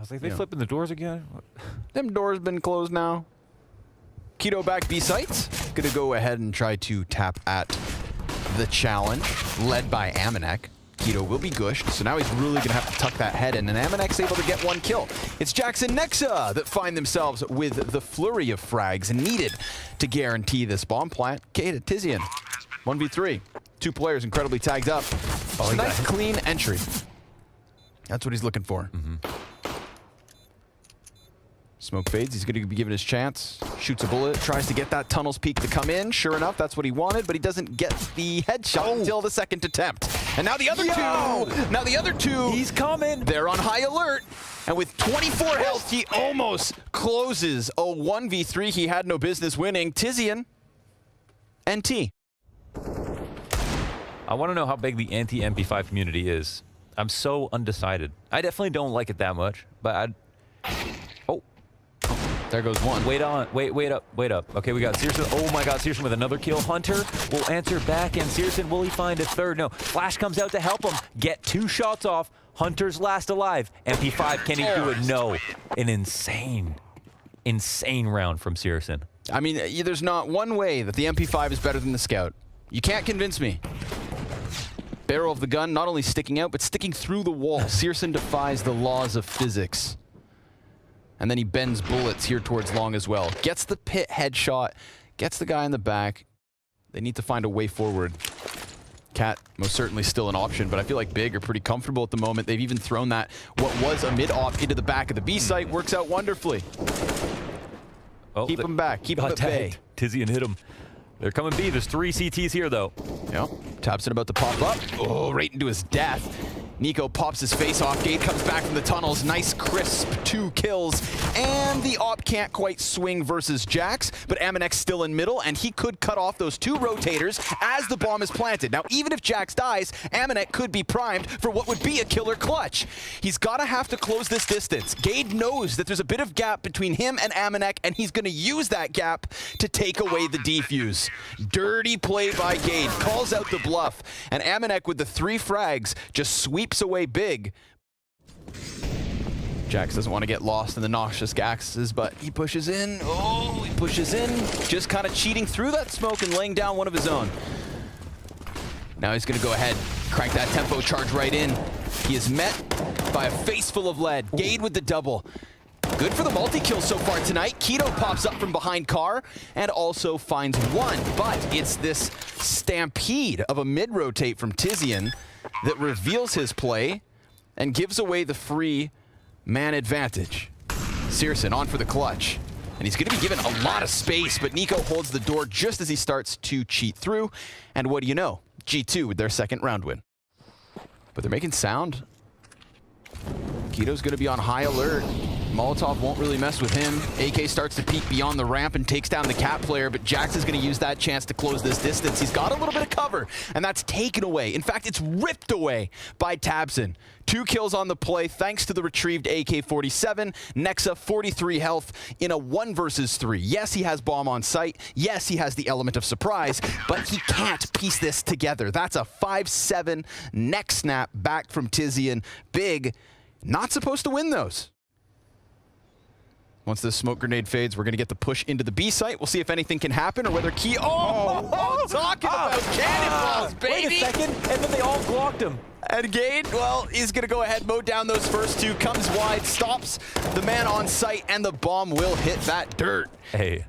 was like, they flipping the doors again? Them doors been closed now. Keto back B sites. Gonna go ahead and try to tap at the challenge, led by Amanek. Keto will be gushed, so now he's really gonna have to tuck that head in, and Amanek's able to get one kill. It's Jackson Nexa that find themselves with the flurry of frags needed to guarantee this bomb plant. Kate Tizian, 1v3. 2 players incredibly tagged up. Oh, nice clean entry. That's what he's looking for. Smoke fades, he's gonna be given his chance. Shoots a bullet, tries to get that tunnel's peak to come in. Sure enough, that's what he wanted, but he doesn't get the headshot until the second attempt. And now the other two, He's coming! They're on high alert. And with 24 health, he almost closes a 1v3 he had no business winning. Tizian, NT. I want to know how big the anti-MP5 community is. I'm so undecided. I definitely don't like it that much, but oh. There goes one. Wait up. Okay, we got Searson. Oh my god, Searson with another kill. Hunter will answer back, and Searson, will he find a third? No. Flash comes out to help him. Get 2 shots off. Hunter's last alive. MP5, can he do it? No. An insane round from Searson. I mean, there's not one way that the MP5 is better than the Scout. You can't convince me. Barrel of the gun not only sticking out, but sticking through the wall. Searson defies the laws of physics. And then he bends bullets here towards long as well. Gets the pit headshot, gets the guy in the back. They need to find a way forward. Cat, most certainly still an option, but I feel like Big are pretty comfortable at the moment. They've even thrown that, what was a mid-op, into the back of the B site. Works out wonderfully. Oh, keep him back, keep him at bay. Tizian hit him. They're coming B. There's 3 CTs here, though. Yep. Tabson about to pop up. Oh, right into his death. Nico pops his face off. Gade comes back from the tunnels. Nice, crisp 2 kills. And the op can't quite swing versus Jax, but Amanek's still in middle, and he could cut off those 2 rotators as the bomb is planted. Now, even if Jax dies, Amanek could be primed for what would be a killer clutch. He's got to have to close this distance. Gade knows that there's a bit of gap between him and Amanek, and he's going to use that gap to take away the defuse. Dirty play by Gade. Calls out the bluff, and Amanek with the 3 frags just sweeps away Big. Jax doesn't want to get lost in the noxious gases, but he pushes in. Oh, he pushes in. Just kind of cheating through that smoke and laying down one of his own. Now he's going to go ahead, crank that tempo charge right in. He is met by a face full of lead. Gade with the double. Good for the multi-kill so far tonight. Keto pops up from behind Car and also finds 1, but it's this stampede of a mid-rotate from Tizian that reveals his play and gives away the free man advantage. Searson on for the clutch. And he's going to be given a lot of space, but Nico holds the door just as he starts to cheat through. And what do you know? G2 with their 2nd round win. But they're making sound. Keto's going to be on high alert. Molotov won't really mess with him. AK starts to peek beyond the ramp and takes down the Cat player, but Jax is going to use that chance to close this distance. He's got a little bit of cover, and that's taken away. In fact, it's ripped away by Tabson. 2 kills on the play thanks to the retrieved AK-47. Nexa, 43 health in a 1 versus 3. Yes, he has bomb on site. Yes, he has the element of surprise, but he can't piece this together. That's a 5-7 neck snap back from Tizian. Big, not supposed to win those. Once this smoke grenade fades, we're going to get the push into the B site. We'll see if anything can happen or whether Key... Talking about cannonballs, baby! Wait a second, and then they all blocked him. And Gade, well, he's going to go ahead, mow down those first 2, comes wide, stops the man on site, and the bomb will hit that dirt. Hey,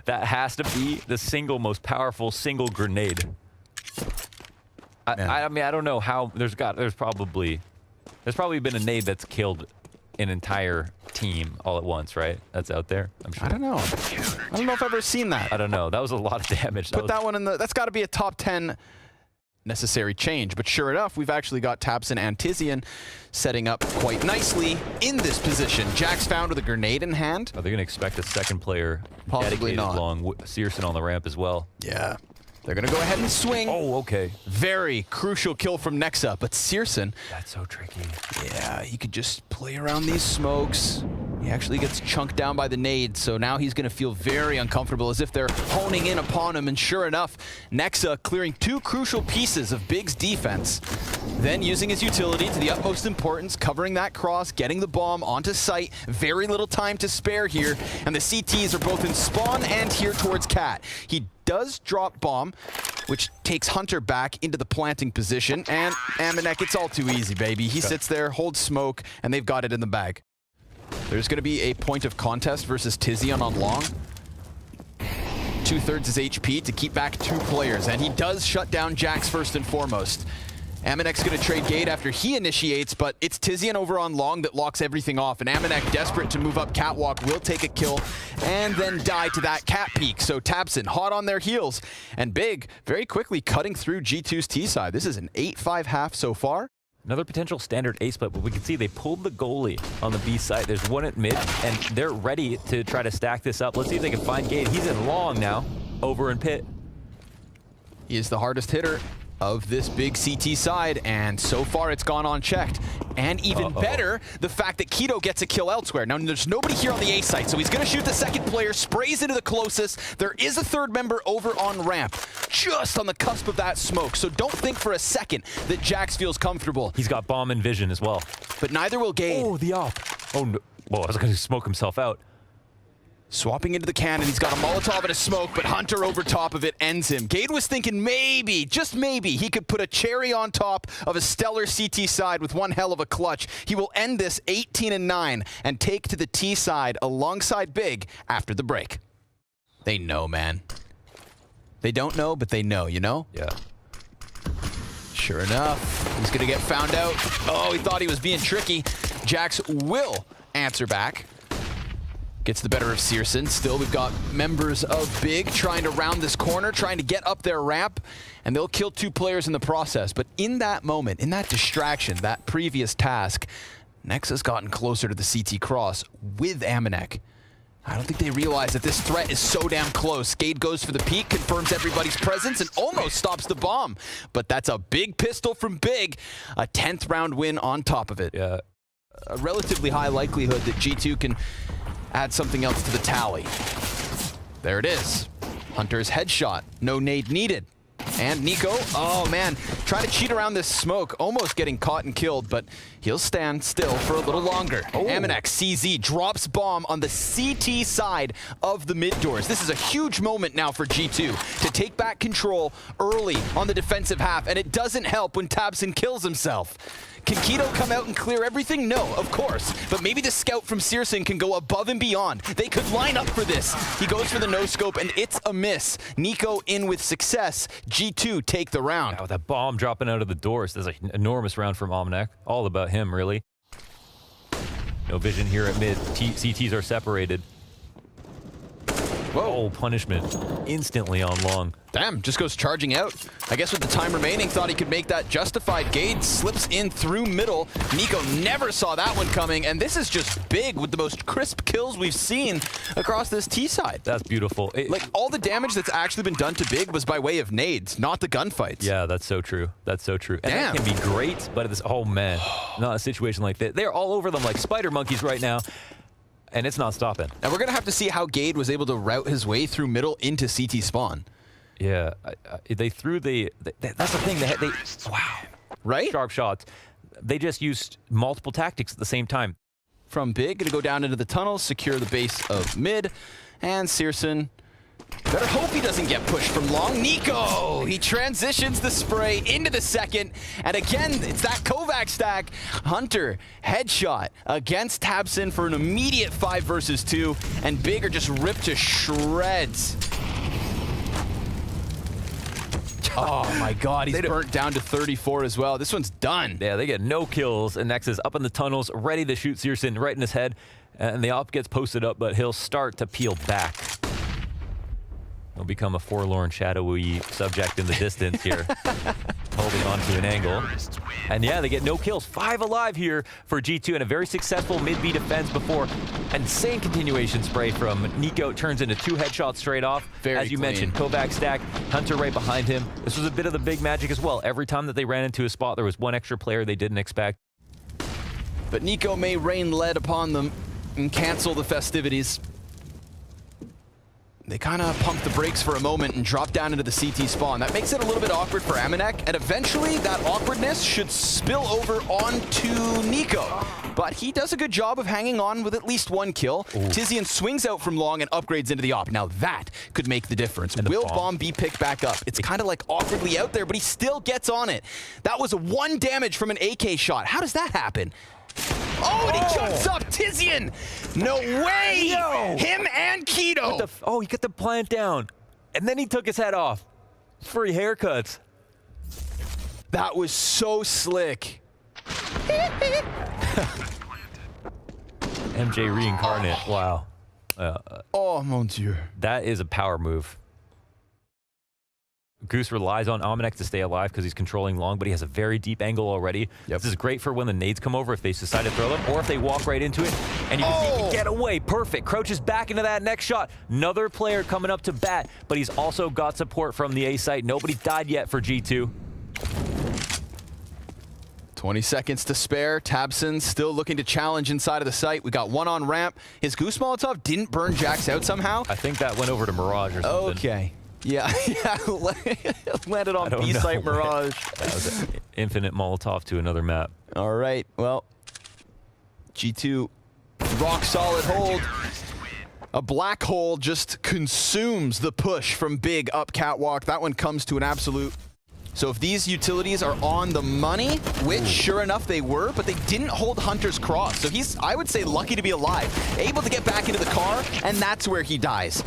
that has to be the single most powerful single grenade. I mean, I don't know how... There's probably been a nade that's killed an entire team all at once, right? That's out there, I'm sure. I don't know. I don't know if I've ever seen that. I don't know. That was a lot of damage. Put that one in the... That's got to be a top 10 necessary change. But sure enough, we've actually got Tabson and Tizian setting up quite nicely in this position. Jax found with a grenade in hand. Are they going to expect a 2nd player Possibly not. Along Searson on the ramp as well? Yeah. They're going to go ahead and swing. Oh, okay. Very crucial kill from Nexa, but Searson... That's so tricky. Yeah, he could just play around these smokes. He actually gets chunked down by the nade, so now he's going to feel very uncomfortable, as if they're honing in upon him. And sure enough, Nexa clearing 2 crucial pieces of Big's defense. Then using his utility to the utmost importance, covering that cross, getting the bomb onto site. Very little time to spare here, and the CTs are both in spawn and here towards Cat. He does drop bomb, which takes Hunter back into the planting position, and Amanek, it's all too easy, baby. He sits there, holds smoke, and they've got it in the bag. There's going to be a point of contest versus Tizian on long. 2/3 his HP to keep back 2 players, and he does shut down Jax first and foremost. Amanek's going to trade Gade after he initiates, but it's Tizian over on long that locks everything off, and Amanek, desperate to move up catwalk, will take a kill and then die to that cat peek. So tabseN hot on their heels, and Big very quickly cutting through G2's T side. This is an 8-5 half so far. Another potential standard A split, but we can see they pulled the goalie on the B side. There's one at mid, and they're ready to try to stack this up. Let's see if they can find Gade. He's in long now, over in pit. He is the hardest hitter of this big CT side, and so far it's gone unchecked. And even better, the fact that Keto gets a kill elsewhere. Now, there's nobody here on the A site, so he's going to shoot the second player, sprays into the closest. There is a 3rd member over on ramp, just on the cusp of that smoke. So don't think for a second that Jax feels comfortable. He's got bomb and vision as well. But neither will Gade. Oh, the op. Oh, no. Whoa, I was going to smoke himself out. Swapping into the cannon, he's got a Molotov and a smoke, but Hunter over top of it ends him. Gade was thinking maybe, just maybe, he could put a cherry on top of a stellar CT side with one hell of a clutch. He will end this 18-9 and take to the T side alongside Big after the break. They know, man. They don't know, but they know, you know? Yeah. Sure enough, he's gonna get found out. Oh, he thought he was being tricky. Jax will answer back. Gets the better of CSGO. Still, we've got members of Big trying to round this corner, trying to get up their ramp, and they'll kill 2 players in the process. But in that moment, in that distraction, that previous task, Nexa's gotten closer to the CT cross with Amanek. I don't think they realize that this threat is so damn close. Gade goes for the peek, confirms everybody's presence, and almost stops the bomb. But that's a big pistol from Big. A 10th round win on top of it. Yeah. A relatively high likelihood that G2 can add something else to the tally. There it is. Hunter's headshot. No nade needed. And Nico, oh man, trying to cheat around this smoke, almost getting caught and killed, but he'll stand still for a little longer. Amanek, CZ, drops bomb on the CT side of the mid doors. This is a huge moment now for G2 to take back control early on the defensive half, and it doesn't help when tabseN kills himself. Can Keto come out and clear everything? No, of course. But maybe the scout from CSGO can go above and beyond. They could line up for this. He goes for the no-scope, and it's a miss. Nico in with success. G2 take the round. Wow, that bomb dropping out of the doors. That's an enormous round from Amanek. All about him, really. No vision here at mid. CTs are separated. Whoa, punishment. Instantly on long. Damn, just goes charging out. I guess with the time remaining, thought he could make that justified. Gade slips in through middle. Nico never saw that one coming, and this is just Big with the most crisp kills we've seen across this T side. That's beautiful. Like, all the damage that's actually been done to Big was by way of nades, not the gunfights. Yeah, that's so true. That's so true. And Damn. that can be great, but this, oh man, not a situation like that. They're all over them like spider monkeys right now. And it's not stopping. Now we're going to have to see how Gade was able to route his way through middle into CT spawn. Yeah, they threw that's the thing. They wow. Right? Sharp shots. They just used multiple tactics at the same time. From Big, going to go down into the tunnels, secure the base of mid, and CSGO better hope he doesn't get pushed from long. Nico! He transitions the spray into the second, and again, it's that Kovac stack. Hunter, headshot against tabseN for an immediate 5 versus 2, and Big are just ripped to shreds. Oh my god, he's burnt down to 34 as well. This one's done. Yeah, they get no kills, and Nexa's up in the tunnels, ready to shoot CSGO right in his head, and the op gets posted up, but he'll start to peel back. He'll become a forlorn, shadowy subject in the distance here, holding on to an angle. And yeah, they get no kills. 5 alive here for G2, and a very successful mid-B defense before. Insane continuation spray from Nico. Turns into 2 headshots straight off. Very As you clean. mentioned, Kovac stack, Hunter right behind him. This was a bit of the big magic as well. Every time that they ran into a spot, there was one extra player they didn't expect. But Nico may rain lead upon them. and cancel the festivities. They kind of pump the brakes for a moment and drop down into the CT spawn. That makes it a little bit awkward for Amanek, and eventually that awkwardness should spill over onto Nico. But he does a good job of hanging on with at least one kill. Tizian swings out from long and upgrades into the op. Now that could make the difference. Will bomb be picked back up? It's kind of like awkwardly out there, but he still gets on it. That was 1 damage from an AK shot. How does that happen? Oh, and he jumps up, Tizian! No way! Yo. Him and Keto! Oh, he got the plant down. And then he took his head off. Free haircuts. That was so slick. MJ reincarnate. Wow. Oh, mon Dieu. That is a power move. Goose relies on Amanek to stay alive because he's controlling long, but he has a very deep angle already. Yep. This is great for when the nades come over if they decide to throw them, or if they walk right into it, and you can see he can get away. Perfect. Crouches back into that next shot. Another player coming up to bat, but he's also got support from the A site. Nobody died yet for G2. 20 seconds to spare. Tabson still looking to challenge inside of the site. We got one on ramp. His Goose Molotov didn't burn Jax out somehow. I think that went over to Mirage or something. Okay. Yeah, landed on B-site Mirage. That was an infinite Molotov to another map. All right, well, G2, rock solid hold. A black hole just consumes the push from Big up Catwalk. That one comes to an absolute. So if these utilities are on the money, which sure enough they were, but they didn't hold Hunter's cross. So he's, I would say, lucky to be alive, able to get back into the car, and that's where he dies.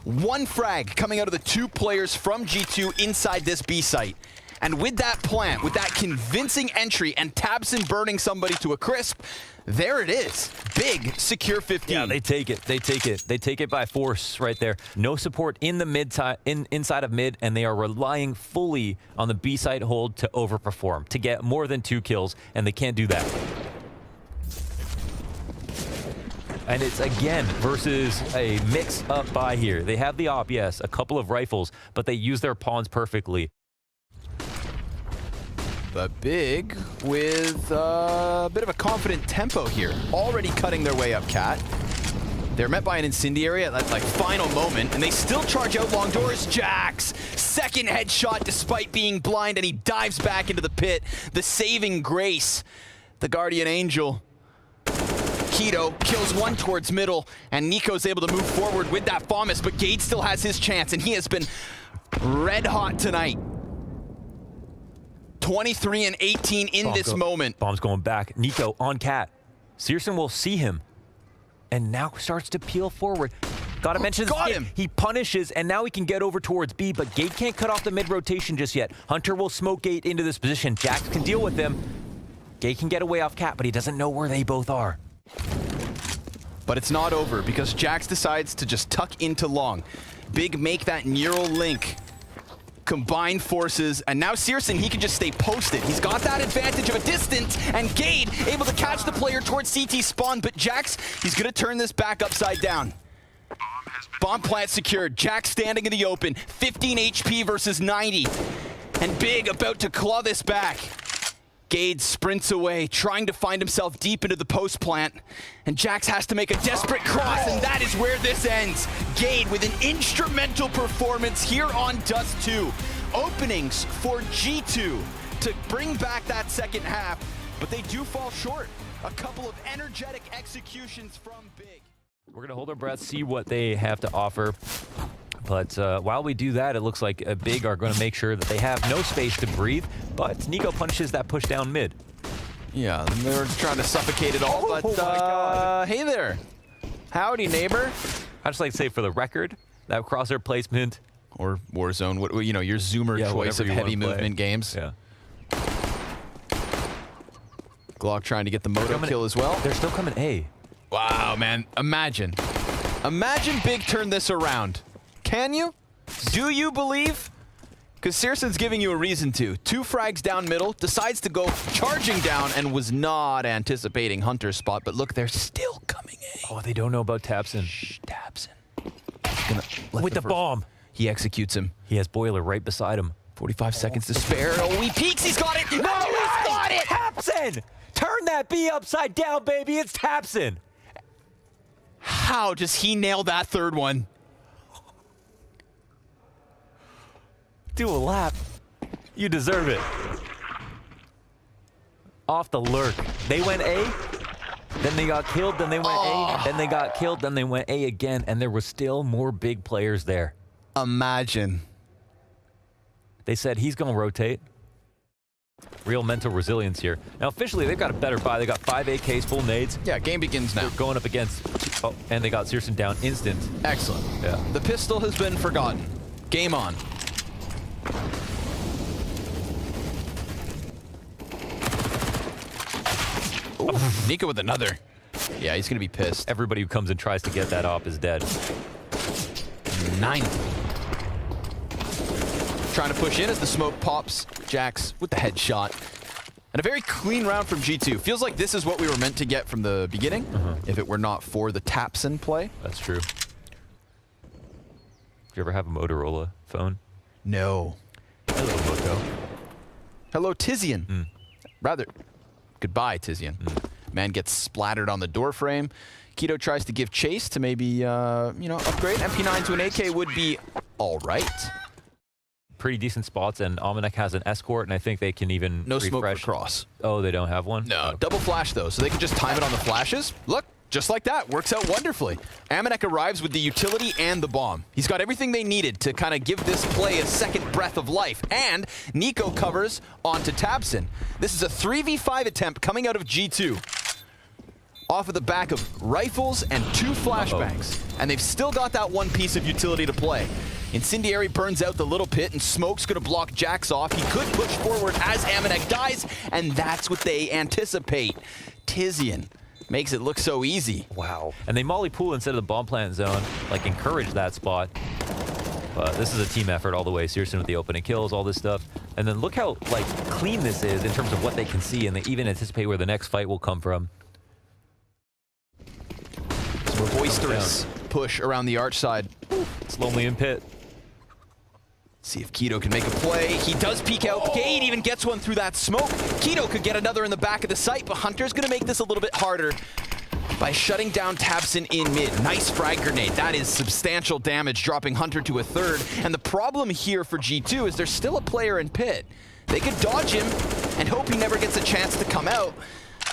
1 frag coming out of the 2 players from G2 inside this B site. And with that plant, with that convincing entry and Tabson burning somebody to a crisp, there it is. Big, secure 15. Yeah, they take it. They take it. They take it by force right there. No support in the mid inside of mid, and they are relying fully on the B site hold to overperform, to get more than 2 kills, and they can't do that. And it's, again, versus a mix-up buy here. They have the op, yes, a couple of rifles, but they use their pawns perfectly. But Big with a bit of a confident tempo here. Already cutting their way up, Cat. They're met by an incendiary at that final moment, and they still charge out long doors. Jax, second headshot despite being blind, and he dives back into the pit. The saving grace, the guardian angel. Keto kills one towards middle, and Nico's able to move forward with that FAMAS, but Gade still has his chance, and he has been red hot tonight. 23 and 18 in this moment. Bomb's going back. Nico on Cat. Searson will see him, and now starts to peel forward. Gotta mention got this. him. He punishes, and now he can get over towards B, but Gade can't cut off the mid-rotation just yet. Hunter will smoke Gade into this position. Jax can deal with them. Gade can get away off Cat, but he doesn't know where they both are. But it's not over, because Jax decides to just tuck into long. Big make that neural link. Combine forces, and now Searson, he can just stay posted. He's got that advantage of a distance, and Gade able to catch the player towards CT spawn, but Jax, he's gonna turn this back upside down. Bomb plant secured. Jax standing in the open. 15 HP versus 90. And Big about to claw this back. Gade sprints away, trying to find himself deep into the post plant. And Jax has to make a desperate cross, and that is where this ends. Gade with an instrumental performance here on Dust 2. Openings for G2 to bring back that second half, but they do fall short. A couple of energetic executions from Big. We're going to hold our breath, see what they have to offer. But while we do that, it looks like Big are going to make sure that they have no space to breathe. But Nico punishes that push down mid. Yeah, they're trying to suffocate it all, but my God. Hey there. Howdy, neighbor. I just like to say for the record, that crosshair placement. Or Warzone, what, you know, your Zoomer choice of heavy movement games. Yeah. Glock trying to get the moto kill as well. They're still coming A. Wow, man. Imagine Big turn this around. Can you? Do you believe? Because Searson's giving you a reason to. 2 frags down middle, decides to go charging down, and was not anticipating Hunter's spot. But look, they're still coming in. Oh, they don't know about Tabson. Shh, Tabson. With the bomb. He executes him. He has Boiler right beside him. 45 seconds to spare. Oh, he peeks. He's got it. No, he's got it. Tabson! Turn that B upside down, baby. It's Tabson. How does he nail that third one? Do a lap. You deserve it. Off the lurk. They went A, then they got killed, then they went A, then they got killed, then they went A again, and there were still more big players there. Imagine. They said he's going to rotate. Real mental resilience here. Now, officially, they've got a better buy. They got 5 AKs, full nades. Yeah, game begins now. They're going up against... Oh, and they got Searson down instant. Excellent. Yeah. The pistol has been forgotten. Game on. Ooh, Nico with another. Yeah, he's going to be pissed. Everybody who comes and tries to get that op is dead. 9. Trying to push in as the smoke pops. Jax with the headshot. And a very clean round from G2. Feels like this is what we were meant to get from the beginning, if it were not for the Tapson play. That's true. Did you ever have a Motorola phone? No. Hello, Moto. Hello, Tizian. Rather, goodbye, Tizian. Man gets splattered on the door frame. Keto tries to give chase to maybe, you know, upgrade. MP9 to an AK would be all right. Pretty decent spots, and Almanac has an escort, and I think they can even No smoke refresh. for cross. Oh, they don't have one? No, double flash though, so they can just time it on the flashes. Look, just like that, works out wonderfully. Amanek arrives with the utility and the bomb. He's got everything they needed to kind of give this play a second breath of life, and Nico covers onto Tabson. This is a 3v5 attempt coming out of G2. Off of the back of rifles and 2 flashbangs, and they've still got that one piece of utility to play. Incendiary burns out the little pit, and Smoke's gonna block Jax off. He could push forward as Amanek dies, and that's what they anticipate. Tizian makes it look so easy. Wow. And they molly pool instead of the bomb plant zone, like encourage that spot. But this is a team effort all the way. Searson with the opening kills, all this stuff. And then look how like clean this is in terms of what they can see, and they even anticipate where the next fight will come from. So a boisterous push around the arch side. It's lonely in pit. See if Keto can make a play. He does peek out. Gade even gets one through that smoke. Keto could get another in the back of the site, but Hunter's gonna make this a little bit harder by shutting down Tabson in mid. Nice frag grenade. That is substantial damage, dropping Hunter to a 3rd. And the problem here for G2 is there's still a player in pit. They could dodge him and hope he never gets a chance to come out.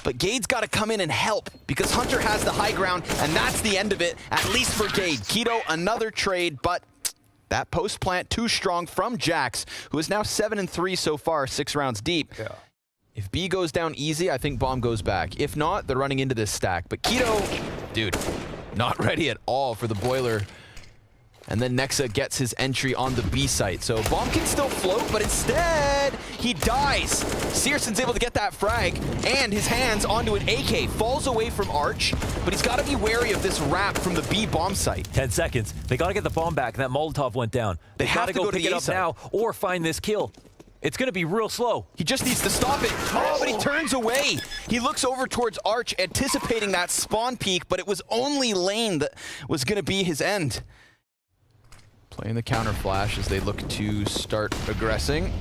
But Gade's got to come in and help because Hunter has the high ground, and that's the end of it, at least for Gade. Keto, another trade, but that post plant too strong from Jax, who is now 7-3 so far, 6 rounds deep. Yeah. If B goes down easy, I think bomb goes back. If not, they're running into this stack. But Keto, dude, not ready at all for the boiler. And then Nexa gets his entry on the B site. So bomb can still float, but instead he dies. Searson's able to get that frag and his hands onto an AK. Falls away from Arch, but he's got to be wary of this wrap from the B bomb site. 10 seconds. They got to get the bomb back. That Molotov went down. They have to go pick it up now or find this kill. It's going to be real slow. He just needs to stop it. Oh, but he turns away. He looks over towards Arch, anticipating that spawn peek, but it was only Lane that was going to be his end. Playing the counter flash as they look to start aggressing.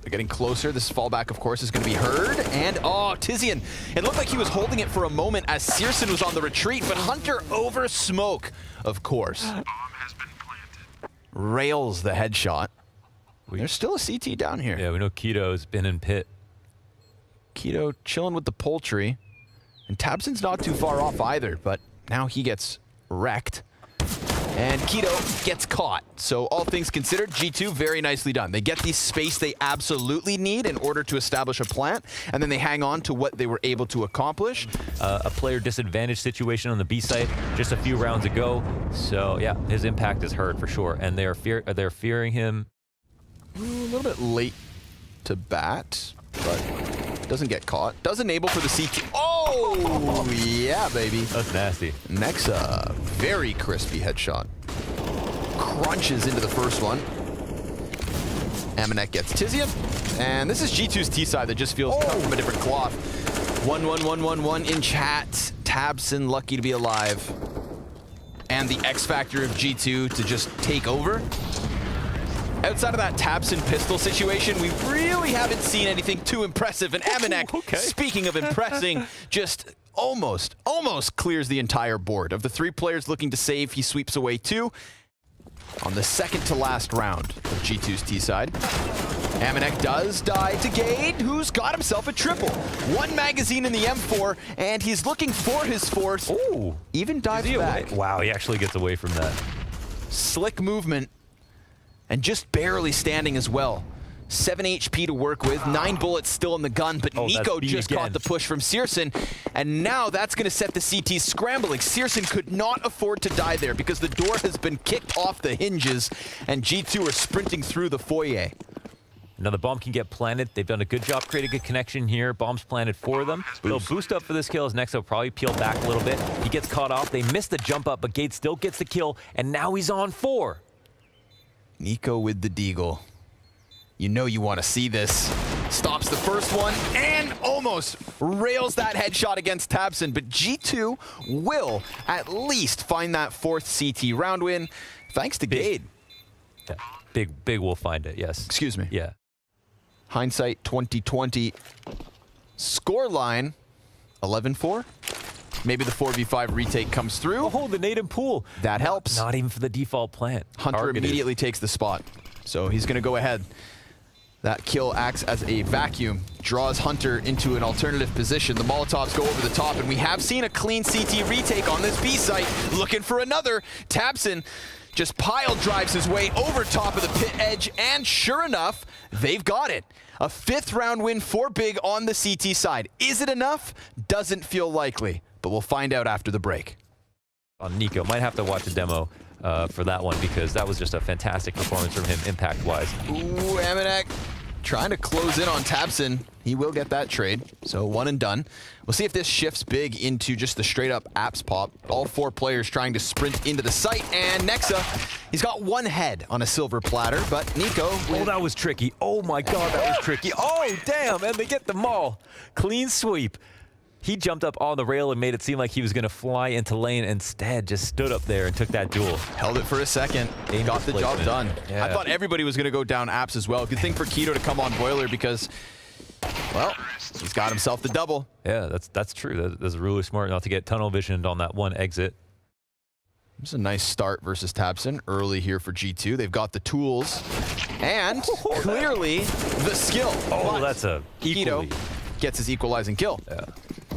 They're getting closer. This fallback, of course, is going to be heard. And, oh, Tizian. It looked like he was holding it for a moment as Searson was on the retreat, but Hunter over smoke, of course. Bomb has been planted. Rails the headshot. There's still a CT down here. Yeah, we know Keto's been in pit. Keto chilling with the poultry. And Tabson's not too far off either, but now he gets wrecked. And Keto gets caught. So all things considered, G2 very nicely done. They get the space they absolutely need in order to establish a plant, and then they hang on to what they were able to accomplish. A player disadvantage situation on the B site just a few rounds ago. So yeah, his impact is heard for sure, and they're fearing him. A little bit late to bat, but doesn't get caught. Does enable for the CT. Oh, yeah, baby. That's nasty. Nexa, very crispy headshot. Crunches into the first one. Amanek gets Tizian. And this is G2's T side that just feels cut from a different cloth. 1-1-1-1-1 in chat. Tabson lucky to be alive. And the X factor of G2 to just take over. Outside of that Tabson pistol situation, we really haven't seen anything too impressive. And Amanek, speaking of impressing, just almost clears the entire board. Of the 3 players looking to save, he sweeps away 2. On the second to last round of G2's T side, Amanek does die to Gade, who's got himself a triple. 1 magazine in the M4, and he's looking for his fourth. Ooh. Even dives back. Wow, he actually gets away from that. Slick movement, and just barely standing as well. 7 HP to work with, 9 bullets still in the gun, but Nico just caught the push from Searson, and now that's going to set the CT scrambling. Searson could not afford to die there because the door has been kicked off the hinges, and G2 are sprinting through the foyer. Now the bomb can get planted. They've done a good job creating a connection here. Bomb's planted for them. They'll boost up for this kill as Nexo probably peel back a little bit. He gets caught off. They miss the jump up, but Gade still gets the kill, and now he's on 4. Nico with the deagle. You know you want to see this. Stops the first one and almost rails that headshot against Tabson, but G2 will at least find that 4th CT round win thanks to Gade. Yeah. Big will find it, yes. Excuse me. Yeah. Hindsight 2020. Scoreline 11-4. Maybe the 4v5 retake comes through. Oh, the nade and pool. That helps. Not even for the default plant. Hunter immediately takes the spot. So he's going to go ahead. That kill acts as a vacuum, draws Hunter into an alternative position. The Molotovs go over the top, and we have seen a clean CT retake on this B site. Looking for another. Tabson just pile drives his way over top of the pit edge, and sure enough, they've got it. A 5th round win for Big on the CT side. Is it enough? Doesn't feel likely, but we'll find out after the break. On Nico, might have to watch the demo for that one because that was just a fantastic performance from him impact-wise. Ooh, Amanek trying to close in on Tabson. He will get that trade, so 1 and done. We'll see if this shifts Big into just the straight-up apps pop. All 4 players trying to sprint into the site, and Nexa, he's got 1 head on a silver platter, but Nico... Oh, that was tricky. Oh my god, that was tricky. Oh, damn, and they get the mall. Clean sweep. He jumped up on the rail and made it seem like he was going to fly into lane. Instead, just stood up there and took that duel. Held it for a second. Got the job done. Yeah. I thought everybody was going to go down apps as well. Good thing for Keto to come on Boiler because, well, he's got himself the double. Yeah, that's true. That's really smart not to get tunnel visioned on that one exit. It's a nice start versus Tabson early here for G2. They've got the tools and clearly the skill. Oh, but that's a equally. Keto gets his equalizing kill. Yeah.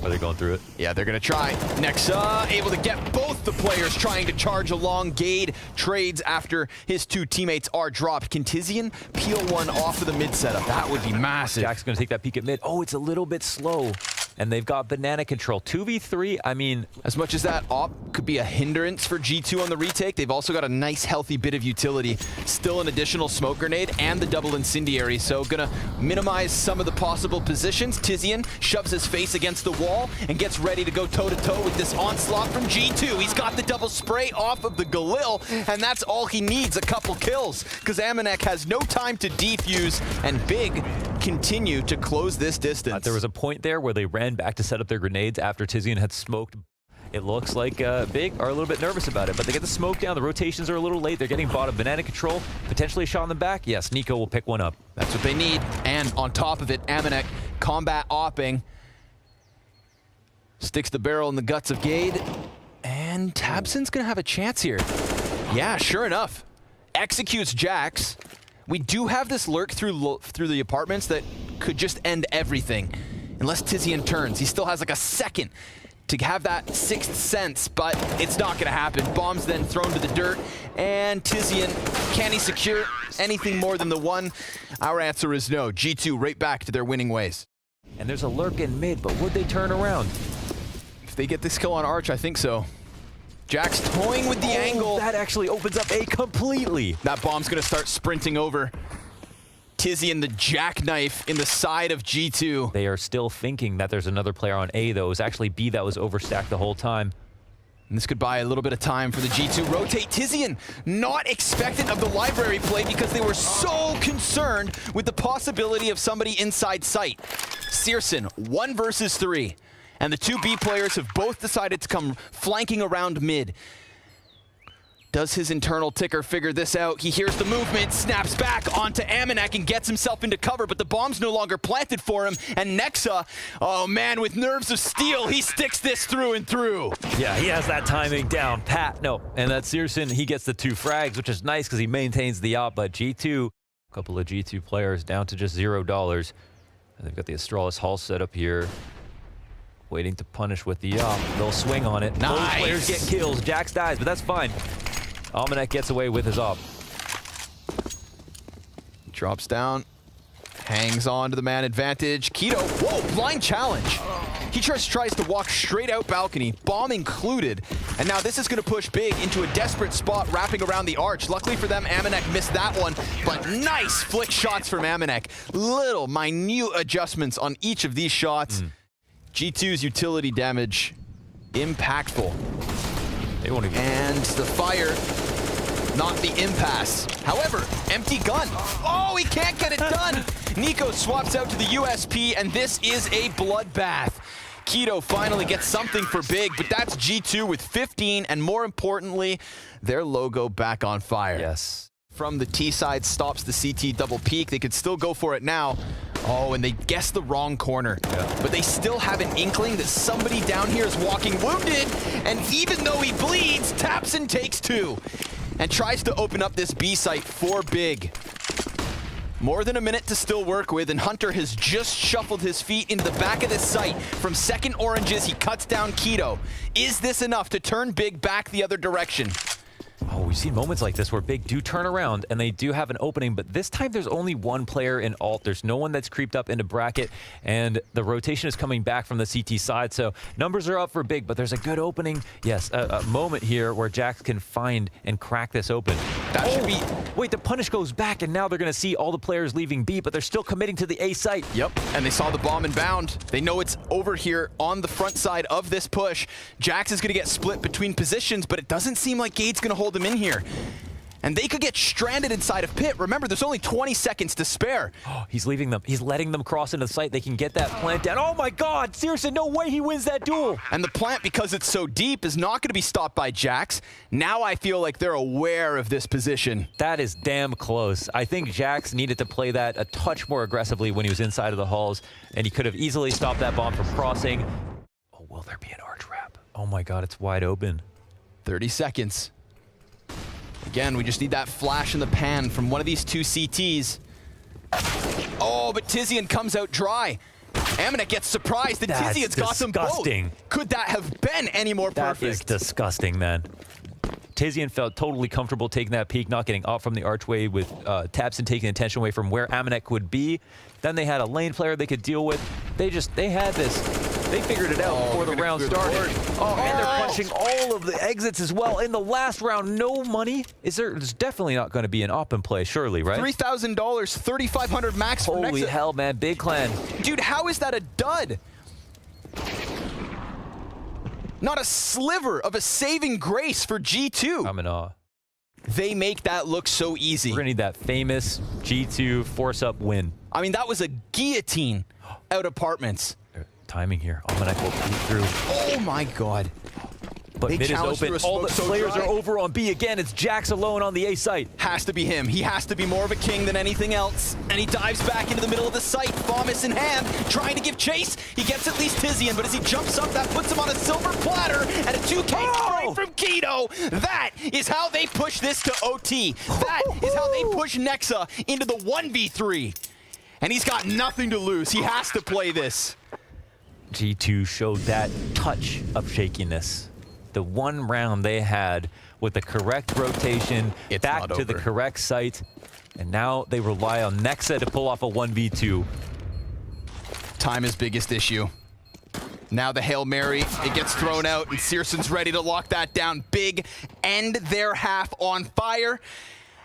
Are they going through it? Yeah, they're going to try. Nexa able to get both the players trying to charge along. Gade trades after his 2 teammates are dropped. Can Tizian peel one off of the mid setup? That would be massive. Jack's going to take that peek at mid. Oh, it's a little bit slow. And they've got banana control. 2v3, I mean... As much as that op could be a hindrance for G2 on the retake, they've also got a nice, healthy bit of utility. Still an additional smoke grenade and the double incendiary, so gonna minimize some of the possible positions. Tizian shoves his face against the wall and gets ready to go toe-to-toe with this onslaught from G2. He's got the double spray off of the Galil, and that's all he needs, a couple kills, because Amanek has no time to defuse, and Big continue to close this distance. There was a point there where they ran back to set up their grenades after Tizian had smoked. It looks like Big are a little bit nervous about it, but they get the smoke down. The rotations are a little late. They're getting bottom banana control. Potentially a shot in the back. Yes, Nico will pick one up. That's what they need. And on top of it, Amanek combat opping. Sticks the barrel in the guts of Gade. And Tabson's going to have a chance here. Yeah, sure enough. Executes Jax. We do have this lurk through the apartments that could just end everything. Unless Tizian turns. He still has like a second to have that sixth sense, but it's not going to happen. Bombs then thrown to the dirt, and Tizian, can he secure anything more than the 1? Our answer is no. G2 right back to their winning ways. And there's a lurk in mid, but would they turn around? If they get this kill on Arch, I think so. Jack's toying with the angle. That actually opens up A completely. That bomb's going to start sprinting over. Tizian, the jackknife in the side of G2. They are still thinking that there's another player on A, though. It was actually B that was overstacked the whole time. And this could buy a little bit of time for the G2 rotate. Tizian, not expectant of the library play because they were so concerned with the possibility of somebody inside sight. Searson, 1 versus 3. And the 2 B players have both decided to come flanking around mid. Does his internal ticker figure this out? He hears the movement, snaps back onto Amanek and gets himself into cover, but the bomb's no longer planted for him. And Nexa, oh man, with nerves of steel, he sticks this through and through. Yeah, he has that timing down. Pat, no. And that's Searson, he gets the 2 frags, which is nice because he maintains the op, but G2, a couple of G2 players down to just $0. And they've got the Astralis Hall set up here. Waiting to punish with the op. They'll swing on it. Nice. Both players get kills. Jax dies, but that's fine. Amanek gets away with his op. Drops down, hangs on to the man advantage. Keto, whoa, blind challenge. He just tries to walk straight out balcony, bomb included. And now this is going to push Big into a desperate spot wrapping around the arch. Luckily for them, Amanek missed that one, but nice flick shots from Amanek. Little minute adjustments on each of these shots. G2's utility damage, impactful. They won't even. And the fire, not the impasse. However, empty gun. Oh, he can't get it done. Nico swaps out to the USP, and this is a bloodbath. Keto finally gets something for Big, but that's G2 with 15, and more importantly, their logo back on fire. Yes. From the T side, stops the CT double peek. They could still go for it now. Oh, and they guessed the wrong corner. Yeah. But they still have an inkling that somebody down here is walking wounded, and even though he bleeds, taps and takes 2. And tries to open up this B site for Big. More than a minute to still work with, and Hunter has just shuffled his feet into the back of this site. From second oranges, he cuts down Keto. Is this enough to turn Big back the other direction? Oh, we've seen moments like this where Big do turn around and they do have an opening, but this time there's only one player in alt. There's no one that's creeped up into bracket, and the rotation is coming back from the CT side, so numbers are up for Big, but there's a good opening. Yes, a moment here where Jax can find and crack this open. That should be... Wait, the punish goes back, and now they're going to see all the players leaving B, but they're still committing to the A site. Yep, and they saw the bomb inbound. They know it's over here on the front side of this push. Jax is going to get split between positions, but it doesn't seem like Gade's going to hold him in here. And they could get stranded inside of Pit. Remember, there's only 20 seconds to spare. Oh, he's leaving them. He's letting them cross into the site. They can get that plant down. Oh my God, seriously, no way he wins that duel. And the plant, because it's so deep, is not going to be stopped by Jax. Now I feel like they're aware of this position. That is damn close. I think Jax needed to play that a touch more aggressively when he was inside of the halls, and he could have easily stopped that bomb from crossing. Oh, will there be an arch wrap? Oh my God, it's wide open. 30 seconds. Again, we just need that flash in the pan from one of these 2 CTs. Oh, but Tizian comes out dry. Amanek gets surprised that That's Tizian's got them both. disgusting. Could that have been any more perfect? That is disgusting, man. Tizian felt totally comfortable taking that peek, not getting up from the archway with Tapson taking attention away from where Amanek would be. Then they had a lane player they could deal with. They had this. They figured it out before the round started. Oh, and they're punching all of the exits as well. In the last round, no money. There's definitely not going to be an op in play, surely, right? $3,000, 3,500 max for Holy Nexa. hell, man. Big clan. Dude, how is that a dud? Not a sliver of a saving grace for G2. I'm in awe. They make that look so easy. We're going to need that famous G2 force-up win. I mean, that was a guillotine out apartments. Timing here. Amanek will peek through. Oh my God. But They mid is challenged open. through a All the smoke so players dry. are over on B again. It's Jax alone on the A site. Has to be him. He has to be more of a king than anything else. And he dives back into the middle of the site, Thomas in hand, trying to give chase. He gets at least Tizian, but as he jumps up, that puts him on a silver platter and a 2K straight from Keto. That is how they push this to OT. That is how they push Nexa into the 1v3. And he's got nothing to lose. He has to play this. G2 showed that touch of shakiness. The one round they had with the correct rotation, It's back not to the over. correct site, and now they rely on Nexa to pull off a 1v2. Time is biggest issue. Now the Hail Mary, it gets thrown out, and Searson's ready to lock that down. Big end their half on fire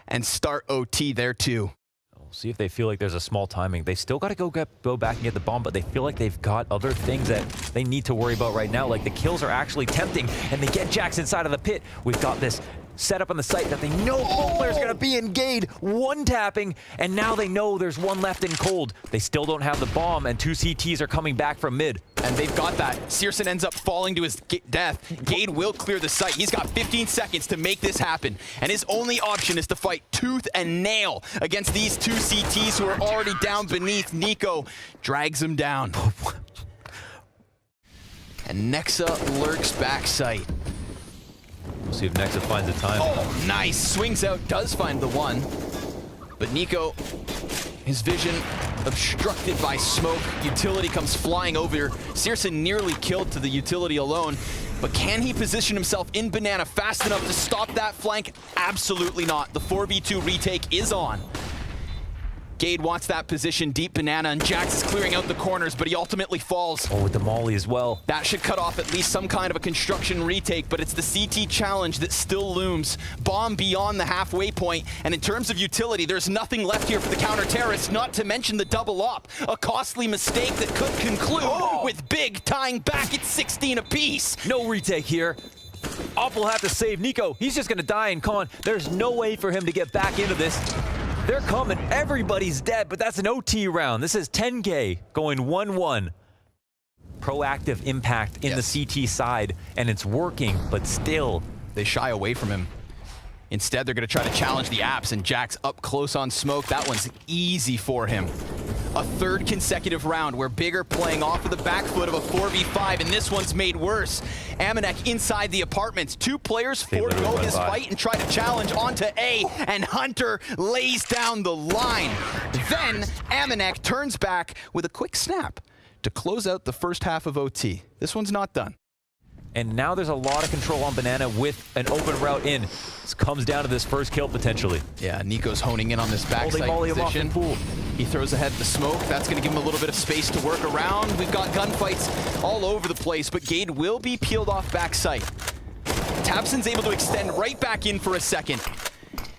and start OT there too. We'll see if they feel like there's a small timing. They still got to go back and get the bomb, but they feel like they've got other things that they need to worry about right now. Like the kills are actually tempting, and they get Jax inside of the pit. We've got this set up on the site that they know both players are going to be engaged, one tapping, and now they know there's one left in cold. They still don't have the bomb, and 2 CTs are coming back from mid. And they've got that. Searson ends up falling to his death. Gade will clear the site. He's got 15 seconds to make this happen. And his only option is to fight tooth and nail against these two CTs who are already down beneath. Nico drags him down. And Nexa lurks backside. We'll see if Nexa finds the time. Oh, nice. Swings out, does find the one. But Nico, his vision obstructed by smoke. Utility comes flying over. Searson nearly killed to the utility alone. But can he position himself in Banana fast enough to stop that flank? Absolutely not. The 4v2 retake is on. Gade wants that position, deep Banana, and Jax is clearing out the corners, but he ultimately falls. Oh, with the molly as well. That should cut off at least some kind of a construction retake, but it's the CT challenge that still looms. Bomb beyond the halfway point, and in terms of utility, there's nothing left here for the counter-terrorists, not to mention the double op. A costly mistake that could conclude with Big tying back at 16 apiece. No retake here. Op will have to save Nico. He's just gonna die in con. There's no way for him to get back into this. They're coming. Everybody's dead, but that's an OT round. This is 10K going 1-1. Proactive impact in the CT side, and it's working, but still. They shy away from him. Instead, they're going to try to challenge the apps, and Jax up close on smoke. That one's easy for him. A third consecutive round where Big are playing off of the back foot of a 4v5, and this one's made worse. Amanek inside the apartments. Two players forego his fight and try to challenge onto A, and Hunter lays down the line. Then Amanek turns back with a quick snap to close out the first half of OT. This one's not done. And now there's a lot of control on Banana with an open route in. This comes down to this first kill potentially. Yeah, Nico's honing in on this backside position. He throws ahead the smoke. That's going to give him a little bit of space to work around. We've got gunfights all over the place, but Gade will be peeled off backside. Tabson's able to extend right back in for a second.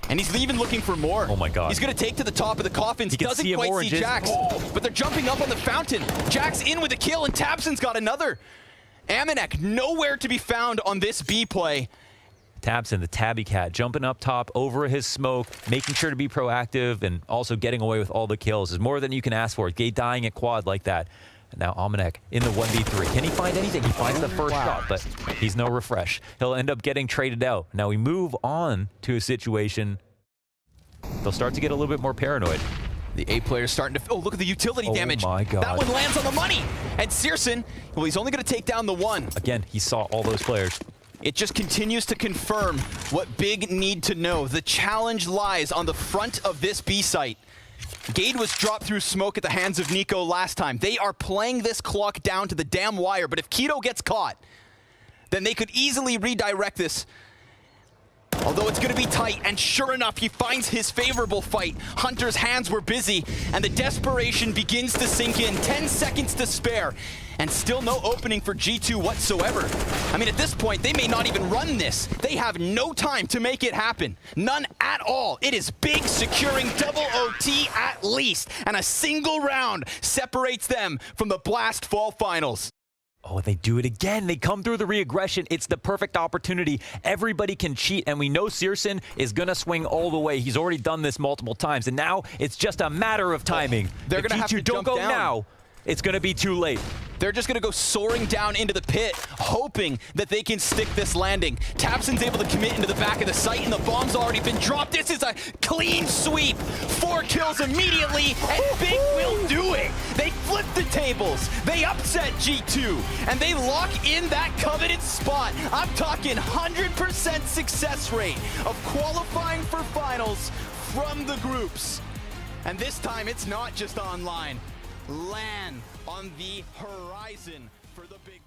And he's even looking for more. Oh my god. He's going to take to the top of the coffins. He doesn't quite see Jax, but they're jumping up on the fountain. Jax in with a kill, and Tabson's got another. Amanek nowhere to be found on this B play. Tabson, the tabby cat, jumping up top over his smoke, making sure to be proactive and also getting away with all the kills is more than you can ask for. Gade dying at quad like that. And now Amanek in the 1v3. Can he find anything? He finds the first shot, but he's no refresh. He'll end up getting traded out. Now we move on to a situation. They'll start to get a little bit more paranoid. The A player's starting to... Oh, look at the utility damage. Oh my god. That one lands on the money. And Searson, well, he's only going to take down the one. Again, he saw all those players. It just continues to confirm what Big need to know. The challenge lies on the front of this B site. Gade was dropped through smoke at the hands of Nico last time. They are playing this clock down to the damn wire, but if Keto gets caught, then they could easily redirect this. Although it's going to be tight, and sure enough, he finds his favorable fight. Hunter's hands were busy, and the desperation begins to sink in. 10 seconds to spare, and still no opening for G2 whatsoever. I mean, at this point, they may not even run this. They have no time to make it happen. None at all. It is Big securing double OT at least, and a single round separates them from the Blast Fall Finals. Oh, they do it again. They come through the re-aggression. It's the perfect opportunity. Everybody can cheat, and we know Searson is going to swing all the way. He's already done this multiple times, and now it's just a matter of timing. They're going to have to don't jump go down. now. It's going to be too late. They're just going to go soaring down into the pit, hoping that they can stick this landing. Tabson's able to commit into the back of the site, and the bomb's already been dropped. This is a clean sweep. 4 kills immediately, and Big will do it. They flip the tables. They upset G2, and they lock in that coveted spot. I'm talking 100% success rate of qualifying for finals from the groups. And this time, it's not just online. LAN on the horizon for the Big